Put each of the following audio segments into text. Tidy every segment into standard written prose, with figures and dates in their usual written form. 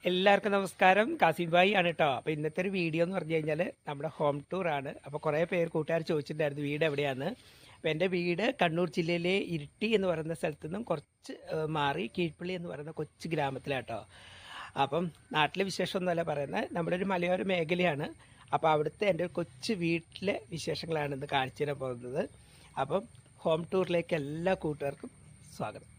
എല്ലാവർക്കും നമസ്കാരം. കാസിം ഭായി ആണ് കേട്ടോ. അപ്പോൾ ഇന്നത്തെ ഒരു വീഡിയോ എന്ന് പറഞ്ഞു കഴിഞ്ഞാൽ നമ്മുടെ ഹോം ടൂർ ആണ്. അപ്പോൾ കുറേ പേര് കൂട്ടുകാർ ചോദിച്ചിട്ടുണ്ടായിരുന്നു വീട് എവിടെയാണ്. അപ്പോൾ എൻ്റെ വീട് കണ്ണൂർ ജില്ലയിലെ ഇരിട്ടി എന്ന് പറയുന്ന സ്ഥലത്തു നിന്നും കുറച്ച് മാറി കീഴ്പള്ളി എന്ന് പറയുന്ന കൊച്ചു ഗ്രാമത്തിലാട്ടോ. അപ്പം നാട്ടിലെ വിശേഷമൊന്നുമല്ല പറയുന്നത്, നമ്മുടെ ഒരു മലയോര മേഖലയാണ്. അപ്പോൾ അവിടുത്തെ എൻ്റെ കൊച്ചു വീട്ടിലെ വിശേഷങ്ങളാണ് ഇന്ന് കാണിച്ചു തരാൻ പോകുന്നത്. അപ്പം ഹോം ടൂറിലേക്ക് എല്ലാ കൂട്ടുകാർക്കും സ്വാഗതം.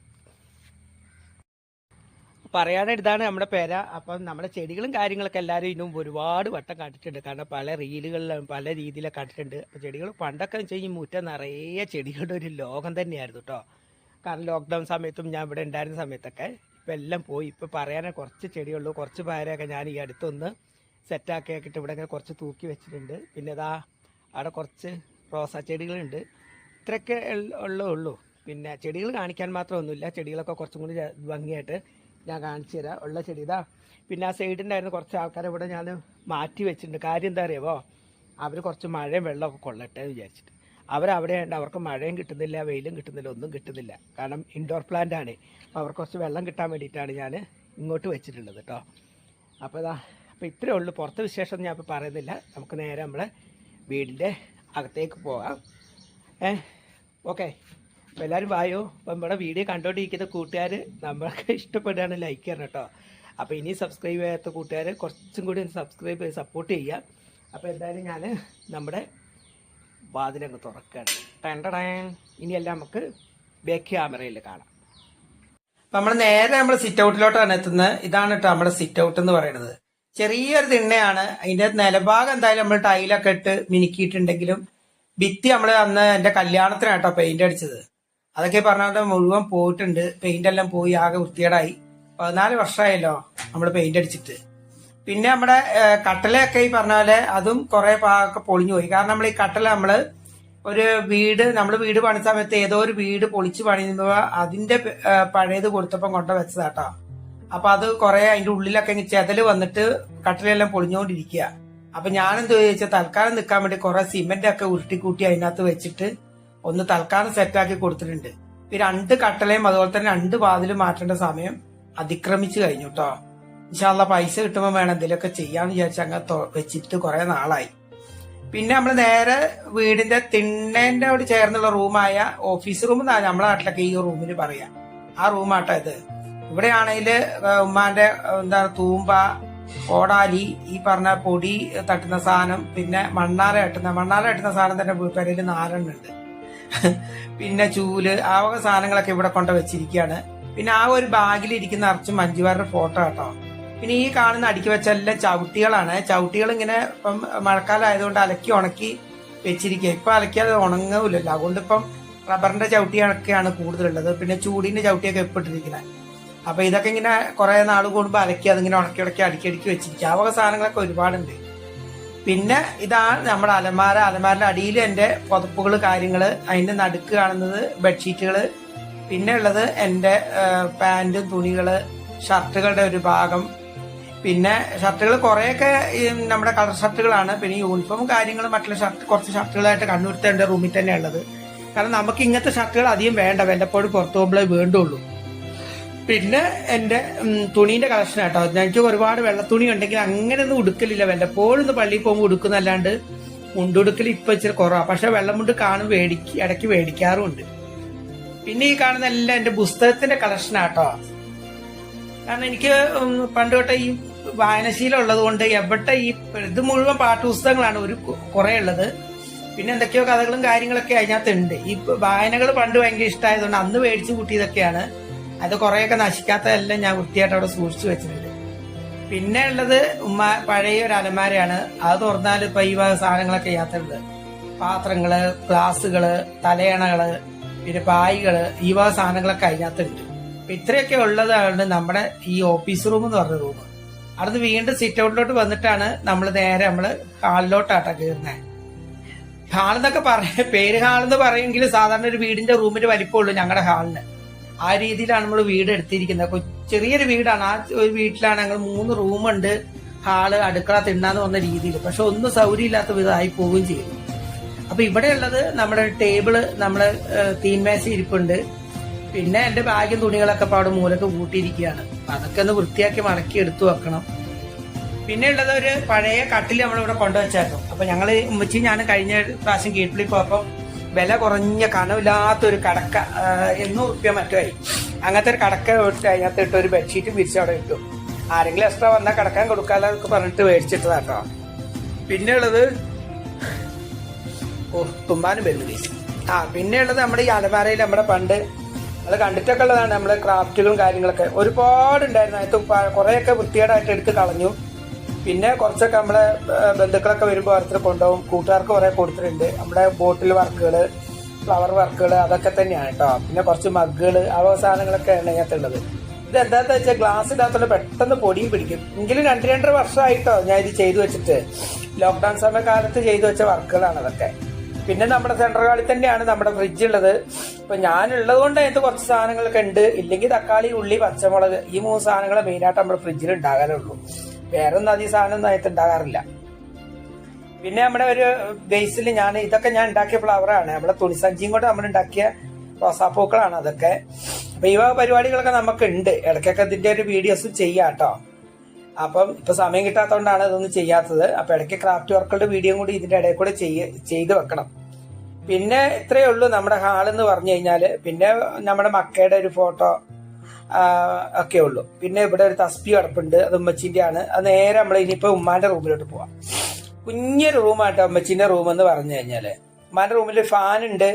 പറയാനായിട്ട് ഇതാണ് നമ്മുടെ പേര. അപ്പം നമ്മുടെ ചെടികളും കാര്യങ്ങളൊക്കെ എല്ലാവരും ഇതിനും ഒരുപാട് വട്ടം കണ്ടിട്ടുണ്ട്. കാരണം പല റീലുകളിലും പല രീതിയിലൊക്കെ കണ്ടിട്ടുണ്ട്. അപ്പോൾ ചെടികൾ പണ്ടൊക്കെ വെച്ച് കഴിഞ്ഞാൽ മുറ്റം നിറയെ ചെടികളുടെ ഒരു ലോകം തന്നെയായിരുന്നു കേട്ടോ. കാരണം ലോക്ക്ഡൗൺ സമയത്തും ഞാൻ ഇവിടെ ഉണ്ടായിരുന്ന സമയത്തൊക്കെ ഇപ്പം എല്ലാം പോയി. ഇപ്പോൾ പറയാനേ കുറച്ച് ചെടിയുള്ളൂ. കുറച്ച് പേരൊക്കെ ഞാൻ ഈ അടുത്തൊന്ന് സെറ്റാക്കി ആക്കിയിട്ട് ഇവിടെ ഇങ്ങനെ കുറച്ച് തൂക്കി വെച്ചിട്ടുണ്ട്. പിന്നെ ഇതാ അവിടെ കുറച്ച് റോസാ ചെടികളുണ്ട്. ഇത്രയൊക്കെ ഉള്ളൂ. പിന്നെ ചെടികൾ കാണിക്കാൻ മാത്രമൊന്നുമില്ല. ചെടികളൊക്കെ കുറച്ചും കൂടി ഭംഗിയായിട്ട് ഞാൻ കാണിച്ചു തരാം. ഉള്ള ചെടി ഇതാ. പിന്നെ ആ സൈഡിൻ്റെയായിരുന്നു കുറച്ച് ആൾക്കാരെ ഇവിടെ ഞാൻ മാറ്റി വെച്ചിട്ടുണ്ട്. കാര്യം എന്താ അറിയാമോ, അവർ കുറച്ച് മഴയും വെള്ളമൊക്കെ കൊള്ളട്ടെ എന്ന് വിചാരിച്ചിട്ട്. അവരവിടെ ഉണ്ട്, അവർക്ക് മഴയും കിട്ടുന്നില്ല, വെയിലും കിട്ടുന്നില്ല, ഒന്നും കിട്ടുന്നില്ല. കാരണം ഇൻഡോർ പ്ലാന്റ് ആണ്. അപ്പോൾ അവർക്ക് കുറച്ച് വെള്ളം കിട്ടാൻ വേണ്ടിയിട്ടാണ് ഞാൻ ഇങ്ങോട്ട് വെച്ചിട്ടുള്ളത് കേട്ടോ. അപ്പോൾ അപ്പോൾ ഇത്രയേ ഉള്ളൂ. പുറത്തെ വിശേഷം ഞാൻ ഇപ്പോൾ പറയുന്നില്ല. നമുക്ക് നേരെ നമ്മളെ വീടിൻ്റെ അകത്തേക്ക് പോകാം. ഓക്കെ. അപ്പോൾ എല്ലാവരും വായോ. അപ്പം നമ്മുടെ വീഡിയോ കണ്ടുകൊണ്ടിരിക്കുന്ന കൂട്ടുകാർ നമ്മൾക്ക് ഇഷ്ടപ്പെടുകയാണ് ലൈക്ക് ചെയ്യണം കേട്ടോ. അപ്പോൾ ഇനി സബ്സ്ക്രൈബ് ചെയ്യാത്ത കൂട്ടുകാർ കുറച്ചും കൂടി സബ്സ്ക്രൈബ് ചെയ്ത് സപ്പോർട്ട് ചെയ്യുക. അപ്പോൾ എന്തായാലും ഞാൻ നമ്മുടെ വാതിലങ്ങ് തുറക്കുകയാണ്. ടൈൻ. ഇനിയെല്ലാം നമുക്ക് ബാക്ക് ക്യാമറയിൽ കാണാം. അപ്പം നമ്മൾ നേരെ നമ്മൾ സിറ്റ് ഔട്ടിലോട്ടാണ് എത്തുന്നത്. ഇതാണ് കേട്ടോ നമ്മുടെ സിറ്റ് ഔട്ട് എന്ന് പറയുന്നത്. ചെറിയൊരു തിണ്ണയാണ്. അതിൻ്റെ നിലഭാഗം എന്തായാലും നമ്മൾ ടൈലൊക്കെ ഇട്ട് മിനുക്കിയിട്ടുണ്ടെങ്കിലും ഭിത്തി നമ്മൾ അന്ന് എൻ്റെ കല്യാണത്തിനാട്ടോ പെയിന്റ് അടിച്ചത്. അതൊക്കെ പറഞ്ഞാൽ മുഴുവൻ പോയിട്ടുണ്ട്. പെയിന്റ് എല്ലാം പോയി ആകെ വൃത്തികേടായി. 14 വർഷമായല്ലോ നമ്മൾ പെയിന്റ് അടിച്ചിട്ട്. പിന്നെ നമ്മുടെ കട്ടലയൊക്കെ ഈ പറഞ്ഞ പോലെ അതും കുറെ ഭാഗമൊക്കെ പൊളിഞ്ഞു പോയി. കാരണം നമ്മൾ ഈ കട്ടല നമ്മള് ഒരു നമ്മൾ വീട് പണി സമയത്ത് ഏതോ ഒരു വീട് പൊളിച്ച് പണിയുമ്പോ അതിന്റെ പഴയത് കൊടുത്തപ്പം കൊണ്ട വെച്ചതാട്ടോ. അപ്പൊ അത് കുറെ അതിന്റെ ഉള്ളിലൊക്കെ ചെതല് വന്നിട്ട് കട്ടലെല്ലാം പൊളിഞ്ഞുകൊണ്ടിരിക്കുക. അപ്പൊ ഞാനെന്ത് ചോദിച്ചാൽ തൽക്കാലം നിൽക്കാൻ വേണ്ടി കുറെ സിമെന്റ് ഒക്കെ ഉരുട്ടിക്കൂട്ടി അതിനകത്ത് വെച്ചിട്ട് ഒന്ന് തൽക്കാലം സെറ്റാക്കി കൊടുത്തിട്ടുണ്ട്. ഈ 2 കട്ടലയും അതുപോലെ തന്നെ 2 വാതിലും മാറ്റേണ്ട സമയം അതിക്രമിച്ചു കഴിഞ്ഞു കേട്ടോ. ഇൻഷാല്ലാ പൈസ കിട്ടുമ്പോൾ വേണം എന്തെങ്കിലുമൊക്കെ ചെയ്യാന്ന് വിചാരിച്ച് അങ്ങനെ വെച്ചിട്ട് കുറെ നാളായി. പിന്നെ നമ്മൾ നേരെ വീടിന്റെ തിണ്ണേന്റെ അവിടെ ചേർന്നുള്ള റൂമായ ഓഫീസ് റൂം എന്നാണ് നമ്മളെ നാട്ടിലൊക്കെ ഈ റൂമിന് പറയാം. ആ റൂമാട്ടോ ഇത്. ഇവിടെയാണെങ്കിൽ ഉമ്മാന്റെ തൂമ്പ, കോടാലി, ഈ പറഞ്ഞ പൊടി തട്ടുന്ന സാധനം, പിന്നെ മണ്ണാല കെട്ടുന്ന സാധനം തന്നെ വീട്ടുകാരിൽ 4 ഉണ്ട്. പിന്നെ ചൂല്, ആ വക സാധനങ്ങളൊക്കെ ഇവിടെ കൊണ്ട് വെച്ചിരിക്കുകയാണ്. പിന്നെ ആ ഒരു ബാഗിലിരിക്കുന്ന നിറച്ച് മഞ്ജുവാരുടെ ഫോട്ടോ കേട്ടോ. പിന്നെ ഈ കാണുന്ന അടുക്കി വെച്ച എല്ലാം ചവിട്ടികളാണ്. ചവിട്ടികൾ ഇങ്ങനെ ഇപ്പം മഴക്കാലം ആയതുകൊണ്ട് അലക്കി ഉണക്കി വെച്ചിരിക്കുക. ഇപ്പൊ അലക്കിയാൽ ഉണങ്ങൂലല്ലോ, അതുകൊണ്ട് ഇപ്പം റബ്ബറിന്റെ ചവിട്ടിയൊക്കെയാണ് കൂടുതലുള്ളത്. പിന്നെ ചൂടിന്റെ ചവിട്ടിയൊക്കെ എപ്പിട്ടിരിക്കുന്നത്. അപ്പൊ ഇതൊക്കെ ഇങ്ങനെ കുറെ നാൾ കൂടുമ്പോൾ അലക്കി അതിങ്ങനെ ഉണക്കി അടുക്കി വെച്ചിരിക്കുക. ആ വക സാധനങ്ങളൊക്കെ ഒരുപാടുണ്ട്. പിന്നെ ഇതാണ് നമ്മുടെ അലമാരന്റെ അടിയിൽ എന്റെ പുതപ്പുകൾ, കാര്യങ്ങള്. അതിന്റെ നടുക്ക് കാണുന്നത് ബെഡ്ഷീറ്റുകള്. പിന്നെ ഉള്ളത് എന്റെ പാന്റും തുണികള്, ഷർട്ടുകളുടെ ഒരു ഭാഗം. പിന്നെ ഷർട്ടുകൾ കുറെയൊക്കെ നമ്മുടെ കളർ ഷർട്ടുകളാണ്. പിന്നെ യൂണിഫോമും കാര്യങ്ങളും മറ്റുള്ള കുറച്ച് ഷർട്ടുകളായിട്ട് കണ്ണൂരത്തെ എന്റെ റൂമിൽ തന്നെ ഉള്ളത്. കാരണം നമുക്ക് ഇങ്ങനത്തെ ഷർട്ടുകൾ അധികം വേണ്ട, വല്ലപ്പോഴും പുറത്തു പോകുമ്പോഴേ വേണ്ടുള്ളൂ. പിന്നെ എന്റെ തുണീന്റെ കളക്ഷൻ കേട്ടോ. എനിക്ക് ഒരുപാട് വെള്ളത്തുണി ഉണ്ടെങ്കിൽ അങ്ങനെ ഒന്നും ഉടുക്കലില്ല. വല്ലപ്പോഴും ഒന്ന് പള്ളിയിൽ പോകുമ്പോൾ ഉടുക്കുന്നല്ലാണ്ട് മുണ്ടുടുക്കൽ ഇപ്പൊ ഇച്ചിരി കുറവാണ്. പക്ഷെ വെള്ളമുണ്ട് ഇടയ്ക്ക് മേടിക്കാറുമുണ്ട്. പിന്നെ ഈ കാണുന്ന എല്ലാം എന്റെ പുസ്തകത്തിന്റെ കളക്ഷൻ ആട്ടോ. കാരണം എനിക്ക് പണ്ട് തൊട്ടേ ഈ വായനശീലം ഉള്ളത് കൊണ്ട് എവിടെ ഇത് മുഴുവൻ പാഠപുസ്തകങ്ങളാണ് കുറെ ഉള്ളത്. പിന്നെ എന്തൊക്കെയോ കഥകളും കാര്യങ്ങളൊക്കെ അതിനകത്തുണ്ട്. ഈ വായനകൾ പണ്ട് ഭയങ്കര ഇഷ്ടമായതുകൊണ്ട് അന്ന് മേടിച്ചു കൂട്ടിയതൊക്കെയാണ്. അത് കുറെയൊക്കെ നശിക്കാത്തതെല്ലാം ഞാൻ വൃത്തിയായിട്ട് അവിടെ സൂക്ഷിച്ചു വെച്ചിട്ടുണ്ട്. പിന്നെ ഉള്ളത് പഴയ ഒരു അലമാരയാണ്. അത് തുറന്നാൽ ഇപ്പൊ ഈ വക സാധനങ്ങളൊക്കെ ഇതിനകത്തുണ്ട്. പാത്രങ്ങള്, ഗ്ലാസുകള്, തലയണകള്, പിന്നെ പായികള്, ഈ വക സാധനങ്ങളൊക്കെ അതിനകത്തുണ്ട്. ഇത്രയൊക്കെ ഉള്ളതാണ് നമ്മുടെ ഈ ഓഫീസ് റൂം എന്ന് പറഞ്ഞ റൂം. അവിടുന്ന് വീണ്ടും സിറ്റ് ഔട്ടിലോട്ട് വന്നിട്ടാണ് നമ്മൾ നേരെ ഹാളിലോട്ടാട്ടോ കയറുന്നത്. ഹാളെന്നൊക്കെ പേര് ഹാളെന്ന് പറയുമെങ്കിൽ സാധാരണ ഒരു വീടിന്റെ റൂമിന്റെ വലിപ്പമുള്ളൂ ഞങ്ങളുടെ ഹാളിന്. ആ രീതിയിലാണ് നമ്മൾ വീട് എടുത്തിരിക്കുന്നത്. ചെറിയൊരു വീടാണ്. ആ ഒരു വീട്ടിലാണ് ഞങ്ങൾ 3 റൂമുണ്ട്, ഹാള്, അടുക്കള, തിണ്ണാന്ന് പറഞ്ഞ രീതിയിൽ. പക്ഷെ ഒന്നും സൗകര്യമില്ലാത്ത വിധമായി പോവുകയും ചെയ്യുന്നു. അപ്പൊ ഇവിടെ ഉള്ളത് നമ്മുടെ ടേബിള്, നമ്മള് തീൻമേശ ഇരിപ്പുണ്ട്. പിന്നെ എന്റെ ബാഗും തുണികളൊക്കെ ഇപ്പൊ അവിടെ മൂലക്ക് കൂട്ടിയിരിക്കുകയാണ്. അതൊക്കെ ഒന്ന് വൃത്തിയാക്കി മടക്കി എടുത്തു വെക്കണം. പിന്നെ ഉള്ളത് ഒരു പഴയ കട്ടിൽ നമ്മളിവിടെ കൊണ്ടുവച്ചായിരുന്നു. അപ്പൊ ഞങ്ങള് ഉമ്മച്ചി ഞാൻ കഴിഞ്ഞ പ്രാവശ്യം കീഴ്പിളി പോയപ്പോ വില കുറഞ്ഞ കനമില്ലാത്തൊരു കടക്ക 800 റുപ്യ മറ്റുമായി. അങ്ങനത്തെ ഒരു കടക്ക ഇട്ട് അതിനകത്ത് ഇട്ട് ഒരു ബെഡ്ഷീറ്റും വിരിച്ച് അവിടെ ഇട്ടു. ആരെങ്കിലും എക്സ്ട്രാ വന്നാൽ കിടക്കാൻ കൊടുക്കാനൊക്കെ പറഞ്ഞിട്ട് മേടിച്ചിട്ടതാട്ടോ. പിന്നെ ഉള്ളത് തുമ്പാനും വരുന്നത്. പിന്നെ ഉള്ളത് നമ്മുടെ ഈ അലമാരയിൽ നമ്മുടെ പണ്ട് അത് കണ്ടിട്ടൊക്കെ ഉള്ളതാണ് നമ്മുടെ ക്രാഫ്റ്റുകളും കാര്യങ്ങളൊക്കെ ഒരുപാടുണ്ടായിരുന്നു. അതിനകത്ത് കുറേയൊക്കെ വൃത്തികേടായിട്ട് എടുത്ത് കളഞ്ഞു. പിന്നെ കുറച്ചൊക്കെ നമ്മളെ ബന്ധുക്കളൊക്കെ വരുമ്പോൾ ഓരോരുത്തർ കൊണ്ടുപോകും. കൂട്ടുകാർക്ക് കുറെ കൊടുത്തിട്ടുണ്ട്. നമ്മുടെ ബോട്ടിൽ വർക്കുകൾ, ഫ്ലവർ വർക്കുകൾ അതൊക്കെ തന്നെയാണ് കേട്ടോ. പിന്നെ കുറച്ച് മഗ്ഗുകൾ സാധനങ്ങളൊക്കെയാണ് ഇതിനകത്തുള്ളത്. ഇത് എന്താണെന്ന് വെച്ചാൽ ഗ്ലാസ് ഇല്ലാത്തതുകൊണ്ട് പെട്ടെന്ന് പൊടിയും പിടിക്കും. എങ്കിലും 2-2.5 വർഷമായിട്ടോ ഞാൻ ഇത് ചെയ്തു വെച്ചിട്ട്. ലോക്ക്ഡൌൺ സമയകാലത്ത് ചെയ്തു വെച്ച വർക്കുകളാണ് അതൊക്കെ. പിന്നെ നമ്മുടെ സെൻട്രൽ ഹാളിൽ തന്നെയാണ് നമ്മുടെ ഫ്രിഡ്ജ് ഉള്ളത്. ഇപ്പൊ ഞാനുള്ളത് കൊണ്ട് അതിനകത്ത് കുറച്ച് സാധനങ്ങളൊക്കെ ഉണ്ട്. ഇല്ലെങ്കിൽ തക്കാളി, ഉള്ളി, പച്ചമുളക് ഈ 3 സാധനങ്ങൾ മെയിനായിട്ട് നമ്മുടെ ഫ്രിഡ്ജിൽ ഉണ്ടാകാനുള്ളൂ. വേറെ ഒന്നും അധികം സാധനം ഒന്നും അതിനകത്ത് ഉണ്ടാകാറില്ല. പിന്നെ നമ്മുടെ ഒരു ബേസിൽ ഇതൊക്കെ ഞാൻ ഉണ്ടാക്കിയ ഫ്ലവറാണ്. നമ്മുടെ തുണിസഞ്ചിയും കൊണ്ട് നമ്മൾ ഉണ്ടാക്കിയ റോസാപ്പൂക്കളാണ് അതൊക്കെ. അപ്പൊ ഈ പരിപാടികളൊക്കെ നമുക്ക് ഉണ്ട്. ഇടയ്ക്കൊക്കെ ഇതിന്റെ ഒരു വീഡിയോസും ചെയ്യാം കേട്ടോ. അപ്പം ഇപ്പൊ സമയം കിട്ടാത്തതുകൊണ്ടാണ് ഇതൊന്നും ചെയ്യാത്തത്. അപ്പൊ ഇടയ്ക്ക് ക്രാഫ്റ്റ് വർക്കുകളുടെ വീഡിയോ കൂടി ഇതിന്റെ ഇടയിൽ കൂടെ ചെയ്ത് വെക്കണം. പിന്നെ ഇത്രയേ ഉള്ളൂ നമ്മുടെ ഹാളെന്ന് പറഞ്ഞു കഴിഞ്ഞാല്. പിന്നെ നമ്മുടെ മക്കയുടെ ഒരു ഫോട്ടോ ഒക്കെ ഉള്ളൂ. പിന്നെ ഇവിടെ ഒരു തസ്ബി കിടപ്പുണ്ട്. അത് ഉമ്മച്ചിന്റെ ആണ്. അത് നേരെ നമ്മൾ ഇനിയിപ്പോ ഉമ്മാന്റെ റൂമിലോട്ട് പോവാം. കുഞ്ഞൊരു റൂമാട്ടോ ഉമ്മച്ചിന്റെ റൂം എന്ന് പറഞ്ഞു കഴിഞ്ഞാല്. ഉമ്മാന്റെ റൂമിൽ ഫാൻ ഉണ്ട്.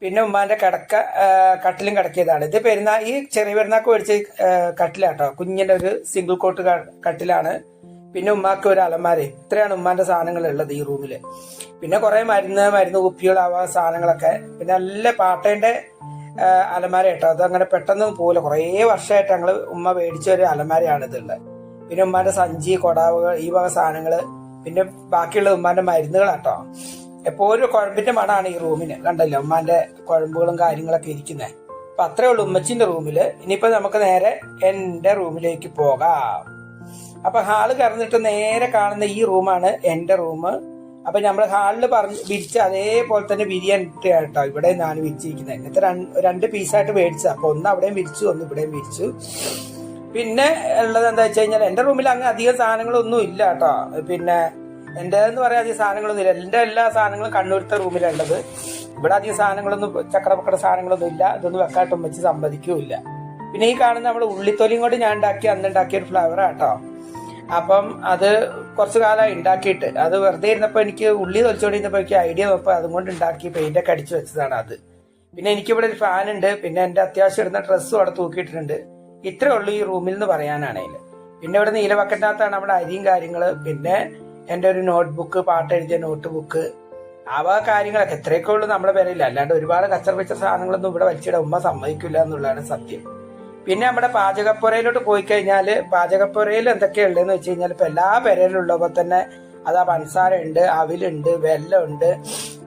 പിന്നെ ഉമ്മാന്റെ കട്ടിലും കിടക്കിയതാണ്. ഇത് ഈ ചെറിയ പെരുന്നാൾക്ക് മേടിച്ച കട്ടിലാട്ടോ. കുഞ്ഞിന്റെ ഒരു സിംഗിൾ കോട്ട് കട്ടിലാണ്. പിന്നെ ഉമ്മാക്ക് ഒരു അലമാര. ഇത്രയാണ് ഉമ്മാന്റെ സാധനങ്ങൾ ഉള്ളത് ഈ റൂമില്. പിന്നെ കുറെ മരുന്ന് കുപ്പികളാവാ സാധനങ്ങളൊക്കെ. പിന്നെ നല്ല പാട്ടേന്റെ അലമാര കേട്ടോ. അത് അങ്ങനെ പെട്ടെന്ന് പോലെ കുറേ വർഷമായിട്ട് ഞങ്ങള് ഉമ്മ മേടിച്ച ഒരു അലമാരയാണ് ഇതുള്ളത്. പിന്നെ ഉമ്മാന്റെ സഞ്ചി, കൊടാവുകൾ, ഈ വക സാധനങ്ങള്. പിന്നെ ബാക്കിയുള്ള ഉമ്മാന്റെ മരുന്നുകളാട്ടോ. എപ്പോഴും കുഴമ്പിന്റെ മണാണ് ഈ റൂമിന്. കണ്ടല്ലോ ഉമ്മാന്റെ കുഴമ്പുകളും കാര്യങ്ങളൊക്കെ ഇരിക്കുന്നത്. അപ്പൊ അത്രേ ഉള്ളൂ ഉമ്മച്ചിന്റെ റൂമില്. ഇനിയിപ്പോ നമുക്ക് നേരെ എന്റെ റൂമിലേക്ക് പോകാം. അപ്പൊ ഹാള് കറന്നിട്ട് നേരെ കാണുന്ന ഈ റൂമാണ് എന്റെ റൂം. അപ്പൊ നമ്മൾ ഹാളിൽ വിരിച്ച അതേപോലെ തന്നെ വിരിയാൻ കേട്ടോ ഇവിടെ ഞാൻ വിരിച്ചിരിക്കുന്നത്. ഇങ്ങനത്തെ 2 പീസായിട്ട് മേടിച്ചത്. അപ്പൊ ഒന്ന് അവിടെയും വിരിച്ചു, ഒന്ന് ഇവിടെയും വിരിച്ചു. പിന്നെ ഉള്ളത് എന്താ വെച്ച് കഴിഞ്ഞാൽ എന്റെ റൂമിൽ അങ്ങ് അധികം സാധനങ്ങളൊന്നും ഇല്ല കേട്ടോ. പിന്നെ എന്റേതെന്ന് പറയാൻ അധികം സാധനങ്ങളൊന്നും ഇല്ല. എന്റെ എല്ലാ സാധനങ്ങളും കണ്ണൂരത്തെ റൂമിലുള്ളത്. ഇവിടെ അധികം സാധനങ്ങളൊന്നും ചക്രപക്കട സാധനങ്ങളൊന്നും ഇല്ല. ഇതൊന്നും വെക്കാട്ടും വെച്ച് സമ്മതിക്കൂല്ല. പിന്നെ ഈ കാണുന്ന നമ്മുടെ ഉള്ളിത്തൊലിയും കൊണ്ട് ഞാൻ അന്നുണ്ടാക്കിയ ഒരു ഫ്ലവർ ആട്ടോ. അപ്പം അത് കുറച്ചു കാലമായി ഉണ്ടാക്കിയിട്ട്. അത് വെറുതെ ഇരുന്നപ്പോ എനിക്ക് ഉള്ളി തൊലിച്ചോണ്ടിരുന്നപ്പോ എനിക്ക് ഐഡിയ നോപ്പോ അതുകൊണ്ട് ഉണ്ടാക്കി പെയിന്റൊക്കെ അടിച്ചു വെച്ചതാണ് അത്. പിന്നെ എനിക്കിവിടെ ഒരു ഫാൻ ഉണ്ട്. പിന്നെ എന്റെ അത്യാവശ്യം ഇടുന്ന ഡ്രസ്സും അവിടെ തൂക്കിയിട്ടുണ്ട്. ഇത്രേ ഉള്ളൂ ഈ റൂമിൽ നിന്ന് പറയാനാണെങ്കിൽ. പിന്നെ ഇവിടെ നീലവക്കറ്റിനകത്താണ് നമ്മുടെ അരിയും കാര്യങ്ങള്. പിന്നെ എന്റെ ഒരു നോട്ട്ബുക്ക്, പാട്ട് എഴുതിയ നോട്ട് ബുക്ക്, അവ കാര്യങ്ങളൊക്കെ എത്രയൊക്കെ ഉള്ളൂ നമ്മളെ പേരില്ല. അല്ലാണ്ട് ഒരുപാട് കച്ചറ സാധനങ്ങളൊന്നും ഇവിടെ വലിച്ചിടാൻ ഉമ്മ സമ്മതിക്കില്ല എന്നുള്ളതാണ് സത്യം. പിന്നെ നമ്മുടെ പാചകപ്പുരയിലോട്ട് പോയി കഴിഞ്ഞാല് പാചകപ്പുരയിൽ എന്തൊക്കെയുള്ളതെന്ന് വെച്ച് കഴിഞ്ഞാൽ ഇപ്പൊ എല്ലാ പെരയിലുള്ളപ്പോ തന്നെ അതാ പഞ്ചസാര ഉണ്ട്, അവിലുണ്ട്, വെല്ലമുണ്ട്,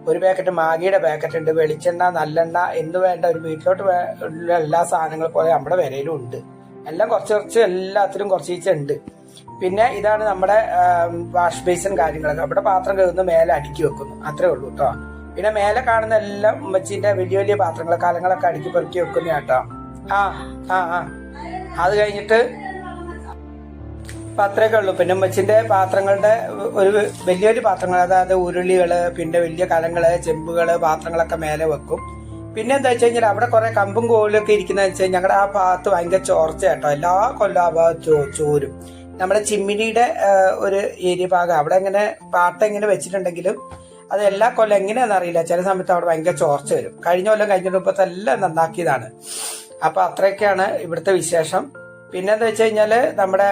ഒരു പാക്കറ്റ് മാഗിയുടെ പാക്കറ്റ് ഉണ്ട്, വെളിച്ചെണ്ണ, നല്ലെണ്ണ എന്ന് വേണ്ട ഒരു വീട്ടിലോട്ട് ഉള്ള എല്ലാ സാധനങ്ങളും പോലെ നമ്മുടെ പെരയിലും ഉണ്ട്. എല്ലാം കുറച്ച് എല്ലാത്തിലും കുറച്ചുണ്ട്. പിന്നെ ഇതാണ് നമ്മുടെ വാഷ് ബേസിൻ കാര്യങ്ങളൊക്കെ. അവിടെ പാത്രം കഴുകുന്നു, മേലെ അടുക്കി വെക്കുന്നു. അത്രേ ഉള്ളൂ കേട്ടോ. പിന്നെ മേലെ കാണുന്ന എല്ലാം ഉമ്മച്ചിന്റെ വലിയ വലിയ പാത്രങ്ങൾ കലങ്ങളൊക്കെ അടുക്കി പെറുക്കി വെക്കുന്ന കേട്ടോ. അത് കഴിഞ്ഞിട്ട് അത്രയൊക്കെ ഉള്ളൂ. പിന്നെ ഉമ്മച്ചിന്റെ പാത്രങ്ങളുടെ ഒരു വലിയൊരു പാത്രങ്ങൾ, അതായത് ഉരുളികള്, പിന്നെ വലിയ കലങ്ങള്, ചെമ്പുകള്, പാത്രങ്ങളൊക്കെ മേലെ വെക്കും. പിന്നെ എന്താ വെച്ച് കഴിഞ്ഞാൽ അവിടെ കുറെ കമ്പും കോലൊക്കെ ഇരിക്കുന്ന വെച്ചാൽ ഞങ്ങളുടെ ആ ഭാഗത്ത് ഭയങ്കര ചോർച്ച കേട്ടോ. എല്ലാ കൊല്ലം ആ ഭാഗത്ത് ചോരും. നമ്മുടെ ചിമ്മിനിയുടെ ഒരു ഏരിയ ഭാഗം അവിടെ ഇങ്ങനെ പാട്ട ഇങ്ങനെ വെച്ചിട്ടുണ്ടെങ്കിലും അത് എല്ലാ കൊല്ലം എങ്ങനെയാണെന്ന് അറിയില്ല. ചില സമയത്ത് അവിടെ ഭയങ്കര ചോർച്ച വരും. കഴിഞ്ഞ കൊല്ലം കഴിഞ്ഞിട്ട് എല്ലാം നന്നാക്കിയതാണ്. അപ്പൊ അത്രയൊക്കെയാണ് ഇവിടുത്തെ വിശേഷം. പിന്നെന്താ വെച്ച് കഴിഞ്ഞാല് നമ്മുടെ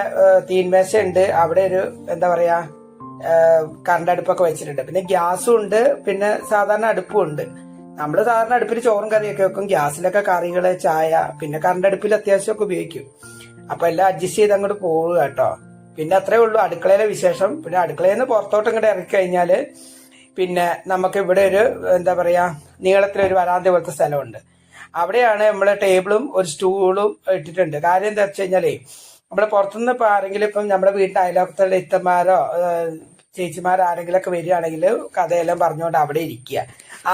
തീൻമേശ ഉണ്ട്. അവിടെ ഒരു എന്താ പറയാ കറണ്ട് അടുപ്പൊക്കെ വെച്ചിട്ടുണ്ട്. പിന്നെ ഗ്യാസും ഉണ്ട്. പിന്നെ സാധാരണ അടുപ്പും ഉണ്ട്. നമ്മള് സാധാരണ അടുപ്പിൽ ചോറും കറിയൊക്കെ വെക്കും. ഗ്യാസിലൊക്കെ കറികള്, ചായ, പിന്നെ കറണ്ട് അടുപ്പിൽ അത്യാവശ്യമൊക്കെ ഉപയോഗിക്കും. അപ്പൊ എല്ലാം അഡ്ജസ്റ്റ് ചെയ്ത് അങ്ങോട്ട് പോവുക കേട്ടോ. പിന്നെ അത്രേ ഉള്ളൂ അടുക്കളയിലെ വിശേഷം. പിന്നെ അടുക്കളയിൽ നിന്ന് പുറത്തോട്ട് ഇങ്ങോട്ട് ഇറക്കി കഴിഞ്ഞാല് പിന്നെ നമുക്ക് ഇവിടെ ഒരു എന്താ പറയാ നീളത്തിലൊരു വരാന്ത പോലത്തെ സ്ഥലമുണ്ട്. അവിടെയാണ് നമ്മള് ടേബിളും ഒരു സ്റ്റൂളും ഇട്ടിട്ടുണ്ട്. കാര്യം എന്താ വെച്ച് കഴിഞ്ഞാലേ നമ്മള് പുറത്തുനിന്ന് ഇപ്പൊ ആരെങ്കിലും ഇപ്പം നമ്മുടെ വീട്ടിൽ അയലോക്കത്തുള്ള ഇത്തമാരോ ചേച്ചിമാർ ആരെങ്കിലുമൊക്കെ വരികയാണെങ്കിൽ കഥയെല്ലാം പറഞ്ഞുകൊണ്ട് അവിടെ ഇരിക്കുക.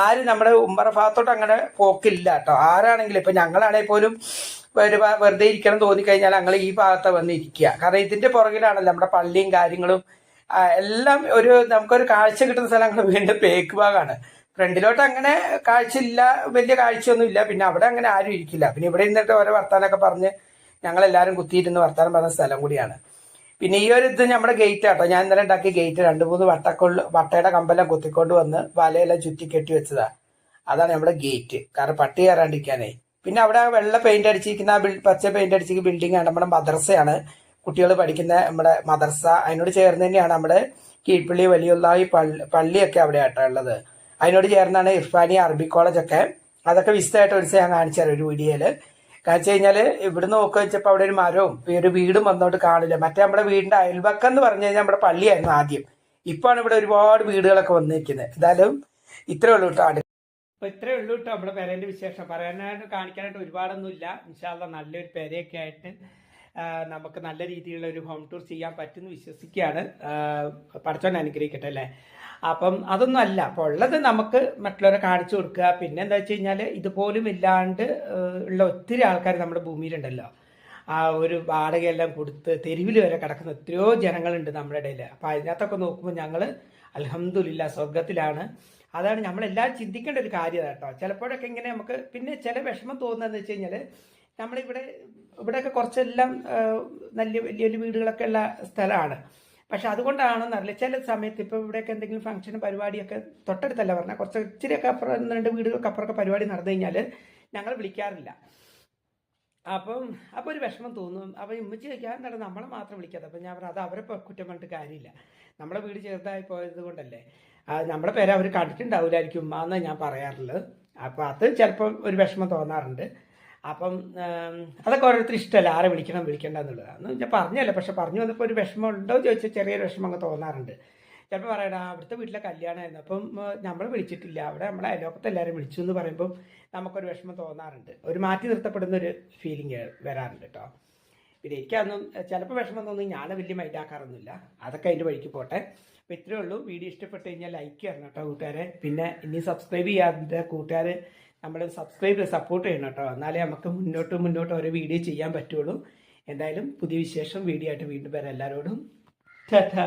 ആരും നമ്മുടെ ഉമ്മറ ഭാഗത്തോട്ട് അങ്ങനെ പോക്കില്ല കേട്ടോ. ആരാണെങ്കിലും ഇപ്പൊ ഞങ്ങളാണെങ്കിൽ പോലും വെറുതെ ഇരിക്കണം തോന്നിക്കഴിഞ്ഞാൽ ഞങ്ങൾ ഈ ഭാഗത്ത് വന്ന് ഇരിക്കുക. കാരണം ഇതിന്റെ പുറകിലാണല്ലോ നമ്മുടെ പള്ളിയും കാര്യങ്ങളും എല്ലാം. നമുക്കൊരു കാഴ്ച കിട്ടുന്ന സ്ഥലം ഞങ്ങൾ വീണ്ടും പേക്ക് ഭാഗമാണ്. ഫ്രണ്ടിലോട്ട് അങ്ങനെ കാഴ്ചയില്ല, വലിയ കാഴ്ചയൊന്നും ഇല്ല. പിന്നെ അവിടെ അങ്ങനെ ആരും ഇരിക്കില്ല. പിന്നെ ഇവിടെ ഇരുന്നിട്ട് ഓരോ വർത്താനൊക്കെ പറഞ്ഞ് ഞങ്ങളെല്ലാവരും കുത്തിയിരുന്ന് വർത്താനം പറഞ്ഞ സ്ഥലം കൂടിയാണ്. പിന്നെ ഈ ഒരു ഇത് നമ്മുടെ ഗേറ്റ് ആട്ടോ. ഞാൻ ഇന്നലെ ഉണ്ടാക്കിയ ഗേറ്റ് 2-3 വട്ടയുടെ കമ്പെല്ലാം കുത്തിക്കൊണ്ട് വന്ന് വലയെല്ലാം ചുറ്റി കെട്ടി വെച്ചതാ. അതാണ് നമ്മുടെ ഗേറ്റ്. കാരണം പട്ടി കയറാണ്ടിരിക്കാനേ. പിന്നെ അവിടെ വെള്ള പെയിന്റ് അടിച്ചിരിക്കുന്ന പച്ച പെയിന്റ് അടിച്ചിരിക്കുന്ന ബിൽഡിംഗ് ആണ് നമ്മുടെ മദർസയാണ്. കുട്ടികൾ പഠിക്കുന്ന നമ്മുടെ മദർസ. അതിനോട് ചേർന്ന് തന്നെയാണ് നമ്മുടെ കീഴ്പള്ളി വലിയുള്ള ഈ പള്ളിയൊക്കെ അവിടെ ആട്ടോ ഉള്ളത്. അതിനോട് ചേർന്നാണ് ഇർഫാനി അറബി കോളേജൊക്കെ. അതൊക്കെ വിശദമായിട്ട് ഒരു ദിവസം ഞാൻ കാണിച്ചു തരാം ഒരു വീഡിയോയില്. കാണിച്ചു കഴിഞ്ഞാൽ ഇവിടുന്ന് നോക്കുക വെച്ചപ്പോൾ അവിടെ ഒരു മരവും ഒരു വീടും വന്നോട്ട് കാണില്ല. മറ്റേ നമ്മുടെ വീടിന്റെ അയൽവക്കം എന്ന് പറഞ്ഞു കഴിഞ്ഞാൽ നമ്മുടെ പള്ളിയായിരുന്നു ആദ്യം. ഇപ്പാണ് ഇവിടെ ഒരുപാട് വീടുകളൊക്കെ വന്നിരിക്കുന്നത്. എന്തായാലും ഇത്രേ ഉള്ളൂ കേട്ടോ. അപ്പൊ ഇത്രേ ഉള്ളൂ കേട്ടോ നമ്മുടെ പെരേന്റെ വിശേഷം. പറയാനായിട്ട് കാണിക്കാനായിട്ട് ഒരുപാടൊന്നും ഇല്ല. ഇൻഷാ അല്ലാഹ് നല്ലൊരു പെരയൊക്കെ ആയിട്ട് നമുക്ക് നല്ല രീതിയിലുള്ള ഒരു ഹോം ടൂർ ചെയ്യാൻ പറ്റുമെന്ന് വിശ്വസിക്കുകയാണ്. പഠിച്ചോണ്ട് അനുഗ്രഹിക്കട്ടെ അല്ലേ. അപ്പം അതൊന്നും അല്ല. അപ്പോൾ ഉള്ളത് നമുക്ക് മറ്റുള്ളവരെ കാണിച്ചു കൊടുക്കുക. പിന്നെ എന്താ വെച്ച് കഴിഞ്ഞാൽ ഇതുപോലും ഇല്ലാണ്ട് ഉള്ള ഒത്തിരി ആൾക്കാർ നമ്മുടെ ഭൂമിയിലുണ്ടല്ലോ. ആ ഒരു വാടകയെല്ലാം കൊടുത്ത് തെരുവിൽ വരെ കിടക്കുന്ന എത്രയോ ജനങ്ങളുണ്ട് നമ്മുടെ ഇടയിൽ. അപ്പം അതിനകത്തൊക്കെ നോക്കുമ്പോൾ ഞങ്ങൾ അൽഹംദുലില്ലാ സ്വർഗത്തിലാണ്. അതാണ് നമ്മളെല്ലാവരും ചിന്തിക്കേണ്ട ഒരു കാര്യം കേട്ടോ. ചിലപ്പോഴൊക്കെ ഇങ്ങനെ നമുക്ക് പിന്നെ ചില വിഷമം തോന്നുന്നതെന്ന് വെച്ച് കഴിഞ്ഞാൽ ഇവിടെയൊക്കെ കുറച്ചെല്ലാം വലിയ വലിയ വലിയ വീടുകളൊക്കെ ഉള്ള സ്ഥലമാണ്. പക്ഷെ അതുകൊണ്ടാണെന്നറിയില്ല ചില സമയത്ത് ഇപ്പോൾ ഇവിടെയൊക്കെ എന്തെങ്കിലും ഫംഗ്ഷനും പരിപാടിയൊക്കെ തൊട്ടടുത്തല്ല പറഞ്ഞാൽ കുറച്ച് ഇച്ചിരിയൊക്കെ അപ്പുറം 2 വീടുകൾക്ക് അപ്പുറമൊക്കെ പരിപാടി നടന്നു കഴിഞ്ഞാൽ ഞങ്ങൾ വിളിക്കാറില്ല. അപ്പം ഒരു വിഷമം തോന്നും. അപ്പം ഉമ്മച്ചി ചോദിക്കാൻ എന്താണ് നമ്മളെ മാത്രം വിളിക്കാതെ. അപ്പം ഞാൻ പറഞ്ഞു അത് അവരെ കുറ്റം പറഞ്ഞിട്ട് കാര്യമില്ല. നമ്മളെ വീട് ചെറുതായി പോയത് കൊണ്ടല്ലേ. നമ്മുടെ പേര് അവർ കണ്ടിട്ടുണ്ടാവില്ലായിരിക്കും ഉമ്മ എന്ന് ഞാൻ പറയാറുള്ളത്. അപ്പം അത് ചിലപ്പോൾ ഒരു വിഷമം തോന്നാറുണ്ട്. അപ്പം അതൊക്കെ ഓരോരുത്തർ ഇഷ്ടമല്ല ആരെ വിളിക്കണ്ട എന്നുള്ളതാണ്. ഞാൻ പറഞ്ഞല്ല, പക്ഷെ പറഞ്ഞു വന്നപ്പോൾ ഒരു വിഷമം ഉണ്ടോ എന്ന് ചോദിച്ചാൽ ചെറിയൊരു വിഷമം അങ്ങ് തോന്നാറുണ്ട്. ചിലപ്പോൾ പറയണം അവിടുത്തെ വീട്ടിലെ കല്യാണമായിരുന്നു, അപ്പം നമ്മൾ വിളിച്ചിട്ടില്ല, അവിടെ നമ്മളെ അയലോക്കത്തെ എല്ലാവരും വിളിച്ചു എന്ന് പറയുമ്പം നമുക്കൊരു വിഷമം തോന്നാറുണ്ട്. ഒരു മാറ്റി നിർത്തപ്പെടുന്ന ഒരു ഫീലിംഗ് വരാറുണ്ട് കേട്ടോ. പിന്നെ എനിക്കതൊന്നും ചിലപ്പോൾ വിഷമം തോന്നി ഞാൻ വലിയ മൈൻഡാക്കാറൊന്നുമില്ല. അതൊക്കെ അതിൻ്റെ വഴിക്ക് പോട്ടെ. അപ്പോൾ ഇത്രയേ ഉള്ളൂ. വീഡിയോ ഇഷ്ടപ്പെട്ട് കഴിഞ്ഞാൽ ലൈക്ക് ചെയ്യണം കേട്ടോ കൂട്ടുകാരെ. പിന്നെ ഇനി സബ്സ്ക്രൈബ് ചെയ്യാത്ത കൂട്ടുകാർ നമ്മൾ സപ്പോർട്ട് ചെയ്യണം കേട്ടോ. എന്നാലേ നമുക്ക് മുന്നോട്ട് ഓരോ വീഡിയോ ചെയ്യാൻ പറ്റുള്ളൂ. എന്തായാലും പുതിയ വിശേഷം വീഡിയോ ആയിട്ട് വീണ്ടും വരാം. എല്ലാവരോടും ടാറ്റാ.